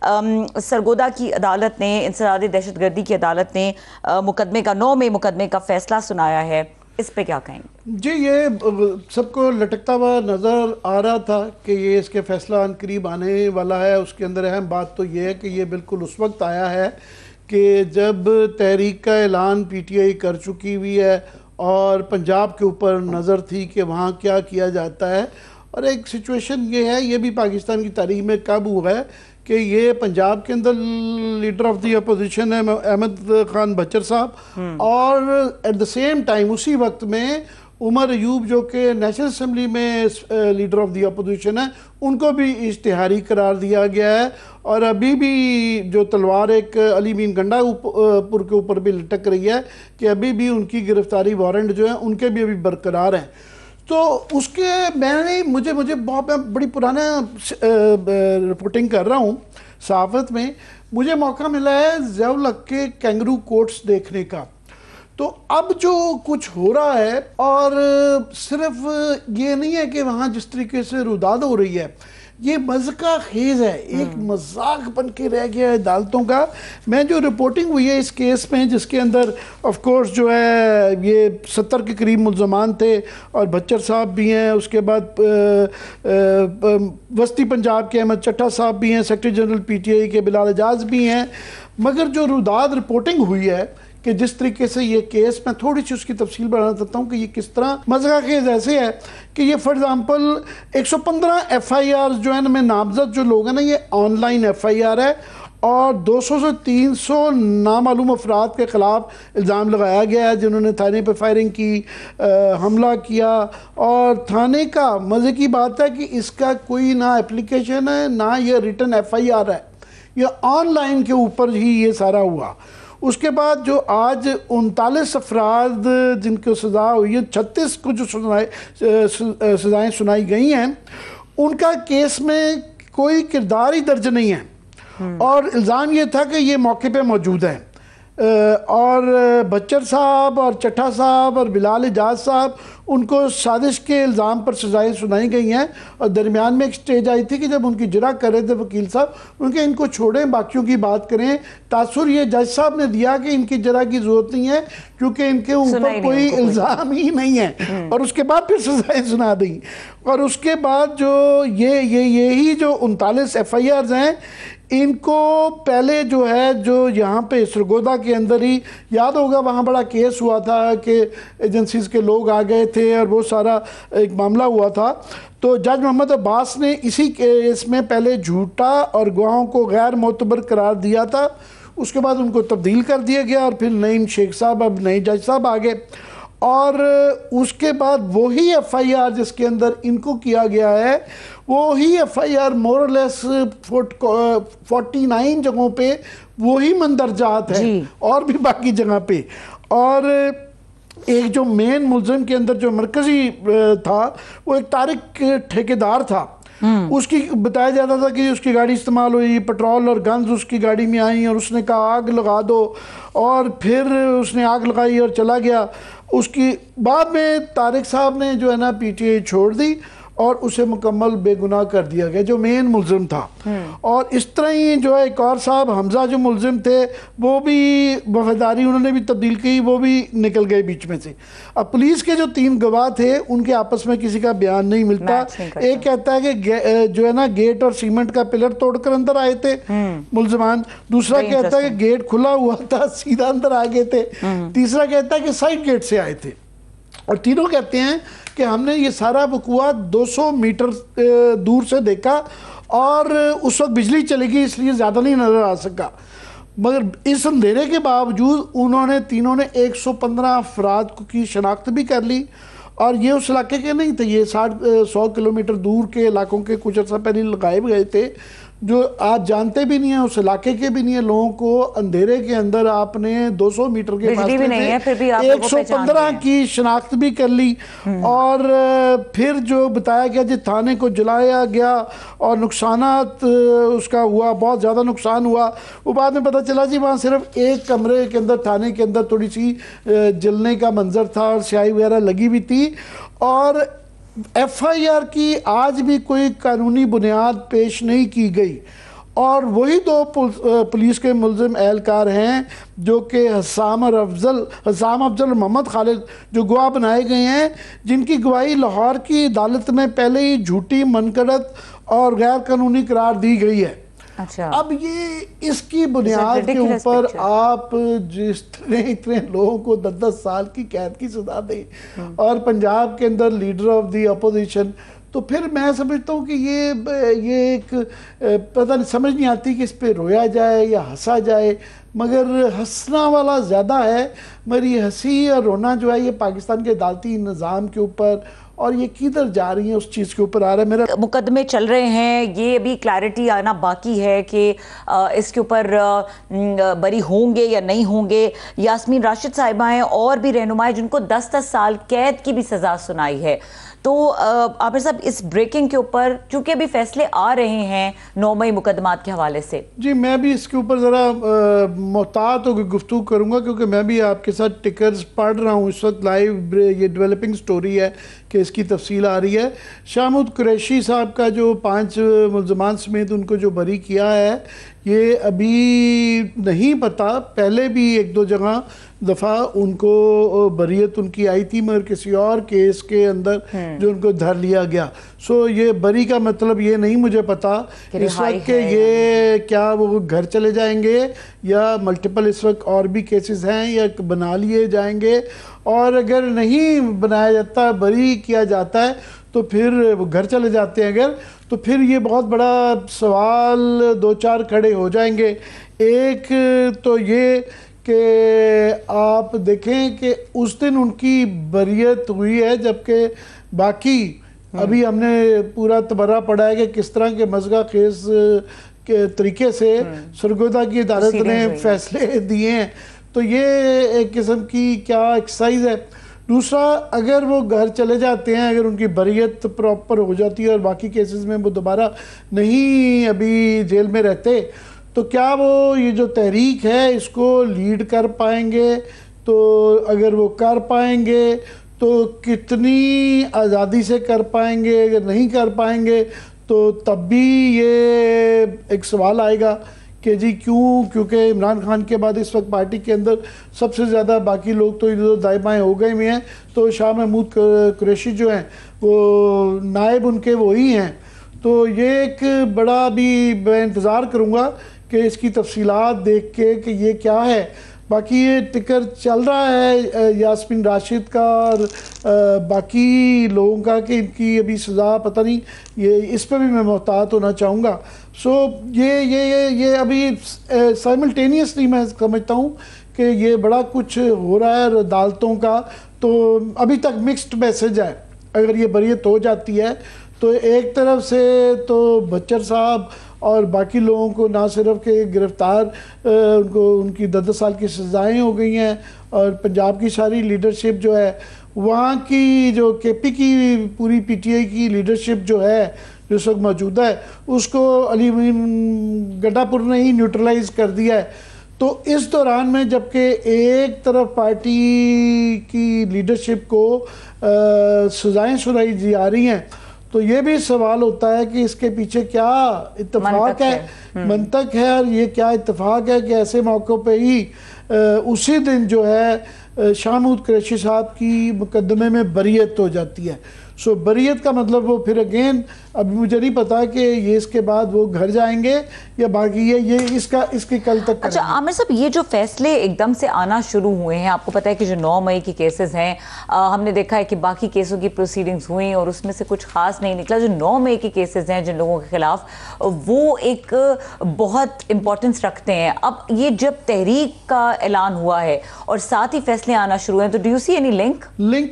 सरगोदा की अदालत ने, इंसदाद दहशतगर्दी की अदालत ने मुकदमे का 9 मई मुकदमे का फैसला सुनाया है, इस पे क्या कहेंगे? जी, ये सबको लटकता हुआ नज़र आ रहा था कि ये इसके फैसला अनकरीब आने वाला है। उसके अंदर अहम बात तो ये है कि ये बिल्कुल उस वक्त आया है कि जब तहरीक का ऐलान PTI कर चुकी हुई है और पंजाब के ऊपर नज़र थी कि वहाँ क्या किया जाता है। और एक सिचुएशन ये है, ये भी पाकिस्तान की तारीख में कब हुआ है कि ये पंजाब के अंदर लीडर ऑफ द अपोजिशन है अहमद खान बचर साहब, और एट द सेम टाइम उसी वक्त में उमर अयूब जो कि नेशनल असम्बली में लीडर ऑफ द अपोजिशन है, उनको भी इश्तिहारी करार दिया गया है। और अभी भी जो तलवार एक अली मीन गंडापुर के ऊपर भी लटक रही है कि अभी भी उनकी गिरफ्तारी वारंट जो है उनके भी अभी बरकरार हैं। तो उसके मुझे बहुत, मैं बड़ी पुराना रिपोर्टिंग कर रहा हूँ सहाफ़त में, मुझे मौका मिला है ज़ियाउल हक के कैंगरू कोर्ट्स देखने का। तो अब जो कुछ हो रहा है, और सिर्फ ये नहीं है कि वहाँ जिस तरीके से रुदाद हो रही है, ये मज़का खेज़ है, एक मजाक बन के रह गया है अदालतों का। मैं जो रिपोर्टिंग हुई है इस केस में, जिसके अंदर ऑफ कोर्स जो है ये 70 के करीब मुल्ज़मान थे और बच्चर साहब भी हैं, उसके बाद वस्ती पंजाब के अहमद चट्टा साहब भी हैं, सेक्रेटरी जनरल PTI के बिलाल एजाज भी हैं। मगर जो रुदाद रिपोर्टिंग हुई है कि जिस तरीके से ये केस, मैं थोड़ी सी उसकी तफसील बनाना चाहता हूँ कि ये किस तरह मज़का केस ऐसे है कि ये फॉर एग्ज़ाम्पल 115 FIR जो है ना में नामजद जो लोग हैं ना, ये ऑनलाइन FIR है, और 200 से 300 नामालूम अफराद के ख़िलाफ़ इल्ज़ाम लगाया गया है जिन्होंने थाने पर फायरिंग की, हमला किया। और थाने का मज़े की बात है कि इसका कोई ना एप्लीकेशन है ना ये रिटन FIR है, ये ऑनलाइन के ऊपर ही ये सारा हुआ। उसके बाद जो आज 39 अफराद जिनको सज़ा हुई है, 36 को जो सज़ाएँ सुनाई गई हैं, उनका केस में कोई किरदार ही दर्ज नहीं है। और इल्ज़ाम ये था कि ये मौके पे मौजूद हैं, और बच्चर साहब और चट्टा साहब और बिलाल एजाज साहब, उनको साजिश के इल्ज़ाम पर सज़ाएँ सुनाई गई हैं। और दरमियान में एक स्टेज आई थी कि जब उनकी जरा कर रहे थे वकील साहब, उनके इनको छोड़ें, बाकियों की बात करें। तासुर ये जज साहब ने दिया कि इनकी जरा की ज़रूरत नहीं है क्योंकि इनके ऊपर कोई इल्ज़ाम ही नहीं है, और उसके बाद फिर सज़ाएँ सुना दी। और उसके बाद जो यही जो 39 FIRs हैं, इनको पहले जो है जो यहाँ पे सरगोदा के अंदर ही, याद होगा वहाँ बड़ा केस हुआ था कि एजेंसीज़ के लोग आ गए थे और वो सारा एक मामला हुआ था। तो जज मोहम्मद अब्बास ने इसी केस में पहले झूठा और गवाहों को गैर मोतबर करार दिया था, उसके बाद उनको तब्दील कर दिया गया और फिर नईम शेख साहब, अब नए जज साहब आ गए। और उसके बाद वही FIR जिसके अंदर इनको किया गया है, वही FIR मोरलेस 49 जगहों पे वही मंदरजात है और भी बाकी जगह पे। और एक जो मेन मुलजिम के अंदर जो मरकजी था, वो एक तारिक ठेकेदार था। उसकी बताया जाता था कि उसकी गाड़ी इस्तेमाल हुई, पेट्रोल और गन्स उसकी गाड़ी में आई और उसने कहा आग लगा दो, और फिर उसने आग लगाई और चला गया। उसकी बाद में तारिक साहब ने जो है ना PTI छोड़ दी और उसे मुकम्मल बेगुनाह कर दिया गया, जो मेन मुलजिम था। और इस तरह ही जो है एक और साहब हमजा जो मुलजिम थे, वो भी वफादारी उन्होंने भी तब्दील की, वो भी निकल गए बीच में से। अब पुलिस के जो 3 गवाह थे, उनके आपस में किसी का बयान नहीं मिलता। एक कहता है कि जो है ना गेट और सीमेंट का पिलर तोड़कर अंदर आए थे मुलजमान, दूसरा कहता है कि गेट खुला हुआ था सीधा अंदर आ गए थे, तीसरा कहता है कि साइड गेट से आए थे। और तीनों कहते हैं कि हमने ये सारा वक़ुआ 200 मीटर दूर से देखा और उस वक्त बिजली चली गई इसलिए ज़्यादा नहीं नज़र आ सका। मगर इस अंधेरे के बावजूद उन्होंने तीनों ने 115 अफराद की शनाख्त भी कर ली, और ये उस इलाके के नहीं थे, ये 100 किलोमीटर दूर के इलाकों के कुछ अर्सा पहले लगाए गए थे, जो आप जानते भी नहीं है, उस इलाके के भी नहीं है। लोगों को अंधेरे के अंदर आपने 200 मीटर के फासले भी नहीं है, फिर भी 115 की शनाख्त भी कर ली। और फिर जो बताया गया जी थाने को जलाया गया और नुकसानात उसका हुआ, बहुत ज़्यादा नुकसान हुआ। वो बाद में पता चला जी वहाँ सिर्फ एक कमरे के अंदर, थाने के अंदर थोड़ी सी जलने का मंजर था और स्याही वगैरह लगी भी थी। और FIR की आज भी कोई कानूनी बुनियाद पेश नहीं की गई। और वही दो पुलिस के मुलजिम एहलकार हैं जो कि हसाम अफजल और मोहम्मद खालिद जो गवाह बनाए गए हैं, जिनकी गवाही लाहौर की अदालत में पहले ही झूठी, मनगढ़ंत और गैर कानूनी करार दी गई है। अच्छा, अब ये इसकी बुनियाद के ऊपर आप जिस तरह इतने लोगों को 10-10 साल की कैद की सजा दें और पंजाब के अंदर लीडर ऑफ द अपोजिशन, तो फिर मैं समझता हूँ कि ये एक पता नहीं, समझ नहीं आती कि इस पे रोया जाए या हंसा जाए, मगर हंसना वाला ज़्यादा है। मेरी हंसी और रोना जो है ये पाकिस्तान के अदालती निज़ाम के ऊपर और ये किधर जा रही है उस चीज़ के ऊपर आ रहा है। मेरा मुकदमे चल रहे हैं, ये अभी क्लैरिटी आना बाकी है कि इसके ऊपर बरी होंगे या नहीं होंगे। यास्मीन राशिद साहिबा हैं और भी रहनुमाएं जिनको 10-10 साल कैद की भी सज़ा सुनाई है। तो आमिर साहब, इस ब्रेकिंग के ऊपर चूंकि अभी फैसले आ रहे हैं 9 मई मुकदमात के हवाले से, जी मैं भी इसके ऊपर ज़रा मोहतात होकर गुफ्तगू करूँगा, क्योंकि मैं भी आपके साथ टिकर्स पढ़ रहा हूँ इस वक्त लाइव, ये डेवलपिंग स्टोरी है कि इसकी तफसील आ रही है। शाहमूद कुरैशी साहब का जो 5 मुल्ज़मान समेत उनको जो बरी किया है, ये अभी नहीं पता, पहले भी 1-2 जगह दफ़ा उनको बरीयत उनकी आई थी, मगर किसी और केस के अंदर जो उनको धर लिया गया। सो ये बरी का मतलब ये नहीं मुझे पता इस वक्त के ये क्या वो घर चले जाएंगे या मल्टीपल इस वक्त और भी केसेस हैं या बना लिए जाएंगे, और अगर नहीं बनाया जाता, बरी किया जाता है, तो फिर वो घर चले जाते हैं अगर, तो फिर ये बहुत बड़ा सवाल 2-4 खड़े हो जाएंगे। एक तो ये कि आप देखें कि उस दिन उनकी बरियत हुई है, जबकि बाकी अभी हमने पूरा तबर्रा पढ़ा है कि किस तरह के मज़गा खेज के तरीके से सरगोदा की अदालत ने फैसले दिए हैं। तो ये एक किस्म की क्या एक्सरसाइज है। दूसरा, अगर वो घर चले जाते हैं, अगर उनकी बरियत प्रॉपर हो जाती है और बाकी केसेस में वो दोबारा नहीं अभी जेल में रहते, तो क्या वो ये जो तहरीक है इसको लीड कर पाएंगे? तो अगर वो कर पाएंगे तो कितनी आज़ादी से कर पाएंगे? अगर नहीं कर पाएंगे तो तब भी ये एक सवाल आएगा कि जी क्यों, क्योंकि इमरान खान के बाद इस वक्त पार्टी के अंदर सबसे ज़्यादा, बाकी लोग तो इधर दाएं बाएं हो गए हुए हैं, तो शाह महमूद कुरैशी जो हैं वो नायब उनके वही हैं। तो ये एक बड़ा भी मैं इंतज़ार करूँगा कि इसकी तफसीलात देख के कि ये क्या है। बाकी ये टिकर चल रहा है यास्मीन राशिद का और बाकी लोगों का कि इनकी अभी सज़ा पता नहीं, ये इस पर भी मैं मोहतात होना चाहूँगा। सो ये अभी साइमल्टेनियसली मैं समझता हूँ कि ये बड़ा कुछ हो रहा है अदालतों का। तो अभी तक मिक्स्ड मैसेज है। अगर ये बरियत हो जाती है तो एक तरफ से तो बच्चर साहब और बाकी लोगों को ना सिर्फ के गिरफ्तार, उनको उनकी 10-10 साल की सज़ाएँ हो गई हैं, और पंजाब की सारी लीडरशिप जो है, वहाँ की जो केपी की पूरी पीटीआई की लीडरशिप जो है जो इस वक्त मौजूदा है, उसको अली गड्ढापुर ने ही न्यूट्रलाइज कर दिया है। तो इस दौरान में जबकि एक तरफ पार्टी की लीडरशिप को सज़ाएँ सुनाई जा रही हैं, तो ये भी सवाल होता है कि इसके पीछे क्या इत्तेफाक है, मंतक है, और ये क्या इत्तेफाक है कि ऐसे मौक़ों पे ही उसी दिन जो है शाहमूद कुरैशी साहब की मुकदमे में बरियत हो जाती है। सो बरियत का मतलब वो फिर अगेन अभी मुझे नहीं पता कि ये इसके बाद वो घर जाएंगे या बाकी ये इसके कल तक। अच्छा आमिर साहब, ये जो फैसले एकदम से आना शुरू हुए हैं, आपको पता है कि जो 9 मई के केसेस हैं, हमने देखा है कि बाकी केसों की प्रोसीडिंग्स हुई और उसमें से कुछ खास नहीं निकला। जो 9 मई के केसेस हैं जिन लोगों के खिलाफ, वो एक बहुत इंपॉर्टेंस रखते हैं। अब ये जब तहरीक का ऐलान हुआ है और साथ ही फैसले आना शुरू हैं, तो do you see any link?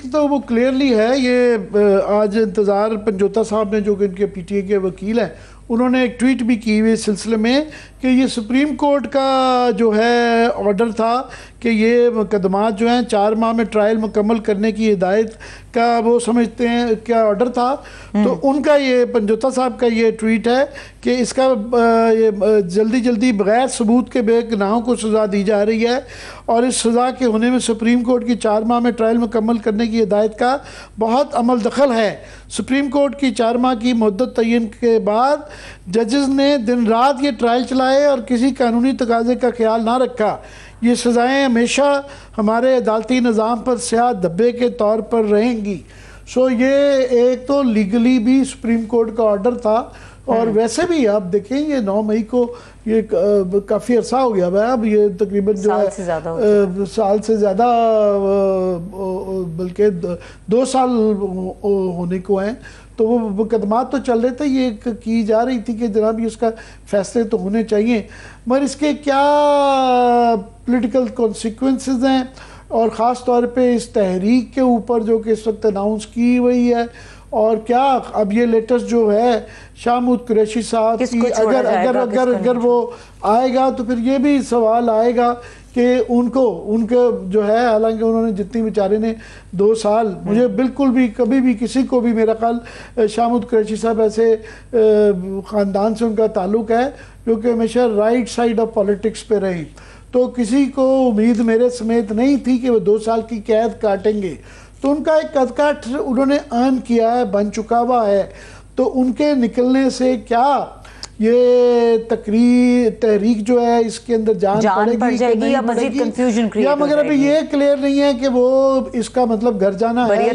तो वो क्लियरली है। ये आज इंतज़ार पंजोता साहब ने, जो कि इनके पीटीए के वकील हैं, उन्होंने एक ट्वीट भी की हुई इस सिलसिले में कि ये सुप्रीम कोर्ट का जो है ऑर्डर था कि ये मुकदमात जो हैं 4 माह में ट्रायल मुकम्मल करने की हिदायत का वो समझते हैं क्या ऑर्डर था। तो उनका ये पंजोता साहब का ये ट्वीट है कि इसका ये जल्दी जल्दी बगैर सबूत के बेगुनाहों को सज़ा दी जा रही है और इस सज़ा के होने में सुप्रीम कोर्ट की 4 माह में ट्रायल मुकम्मल करने की हिदायत का बहुत अमल दखल है। सुप्रीम कोर्ट की 4 माह की मुद्दत तयन के बाद जजेस ने दिन रात ये ट्रायल चलाए और किसी कानूनी तकाजे का ख्याल ना रखा। ये सज़ाएँ हमेशा हमारे अदालती निज़ाम पर स्याह धब्बे के तौर पर रहेंगी। सो ये एक तो लीगली भी सुप्रीम कोर्ट का ऑर्डर था और वैसे भी आप देखें ये 9 मई को ये काफ़ी अरसा हो गया है, अब ये तकरीबन जो है साल से ज़्यादा बल्कि 2 साल होने को हैं। तो वो मुकदमात तो चल रहे थे, ये की जा रही थी कि जनाब ये उसका फैसले तो होने चाहिए, मगर इसके क्या पॉलिटिकल कॉन्सिक्वेंसेस हैं और ख़ास तौर पे इस तहरीक के ऊपर जो कि इस वक्त अनाउंस की हुई है। और क्या अब ये लेटेस्ट जो है शाहमूद कुरैशी साहब की अगर वो आएगा तो फिर ये भी सवाल आएगा कि उनके जो है, हालांकि उन्होंने जितनी बेचारे ने 2 साल, मुझे बिल्कुल भी कभी भी किसी को भी मेरा ख्याल शाहमूद कुरैशी साहब ऐसे ख़ानदान से उनका ताल्लुक़ है जो कि हमेशा राइट साइड ऑफ पॉलिटिक्स पे रही, तो किसी को उम्मीद मेरे समेत नहीं थी कि वो 2 साल की कैद काटेंगे। तो उनका एक कदकाठ उन्होंने अर्न किया है, बन चुका हुआ है, तो उनके निकलने से क्या ये तहरीक जो है इसके अंदर जान पड़ जाएगी या मजीद कंफ्यूजन क्रिएट या, मगर अभी ये क्लियर नहीं है कि वो इसका मतलब घर जाना है या